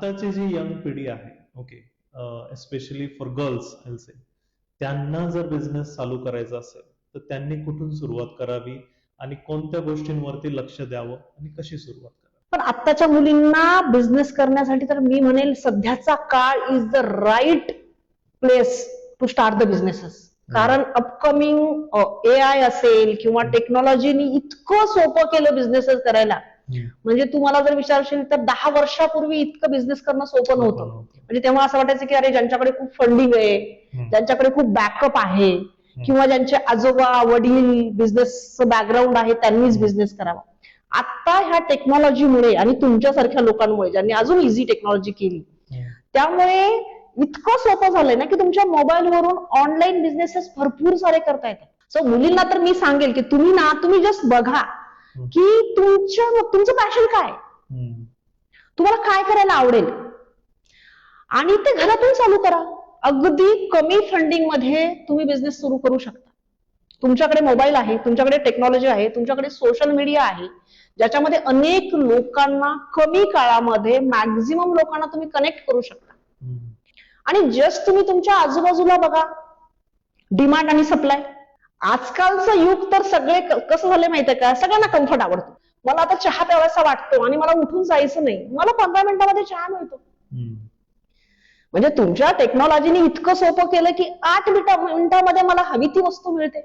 आत्ताची जी यंग पिढी आहे, okay, especially for girls I say, त्यांना जर बिझनेस चालू करायचा असेल तर त्यांनी कुठून सुरुवात करावी आणि कोणत्या गोष्टींवरती लक्ष द्यावं आणि कशी सुरुवात करावी? पण आत्ताच्या मुलींना बिझनेस करण्यासाठी तर मी म्हणेल सध्याचा काळ is the right place to start the businesses. कारण अपकमिंग AI असेल किंवा टेक्नॉलॉजीनी इतकं सोपं केलं बिझनेसेस करायला. म्हणजे तुम्हाला जर विचारशील तर 10 वर्षापूर्वी इतकं बिझनेस करणं सोपं नव्हतं. म्हणजे तेव्हा असं वाटायचं की अरे ज्यांच्याकडे खूप फंडिंग आहे, ज्यांच्याकडे खूप बॅकअप आहे किंवा ज्यांचे आजोबा वडील बिझनेसचं बॅकग्राऊंड आहे त्यांनीच बिझनेस करावा. आता ह्या टेक्नॉलॉजीमुळे आणि तुमच्यासारख्या लोकांमुळे ज्यांनी अजून इझी टेक्नॉलॉजी केली त्यामुळे इतकं सोपं झालंय ना की तुमच्या मोबाईलवरून ऑनलाईन बिझनेसेस भरपूर सारे करता येतात. सो मुलींना तर मी सांगेल की तुम्ही जस्ट बघा की तुमचं पॅशन काय, तुम्हाला काय करायला आवडेल आणि ते घरातून चालू करा. अगदी कमी फंडिंग मध्ये तुम्ही बिझनेस सुरू करू शकता. तुमच्याकडे मोबाईल आहे, तुमच्याकडे टेक्नॉलॉजी आहे, तुमच्याकडे सोशल मीडिया आहे ज्याच्यामध्ये अनेक लोकांना कमी काळामध्ये मॅक्झिमम लोकांना तुम्ही कनेक्ट करू शकता. आणि जस्ट तुम्ही तुमच्या आजूबाजूला बघा डिमांड आणि सप्लाय. आजकालचं युग तर सगळे कसं झालंय माहितीये का, सगळ्यांना कम्फर्ट आवडतो. मला आता चहा प्यावासा वाटतो आणि मला उठून जायचं नाही, मला 15 मिनिटांमध्ये चहा मिळतो. म्हणजे तुमच्या टेक्नॉलॉजीने इतकं सोपं केलं की 8 मिनिटांमध्ये मला हवी ती वस्तू मिळते.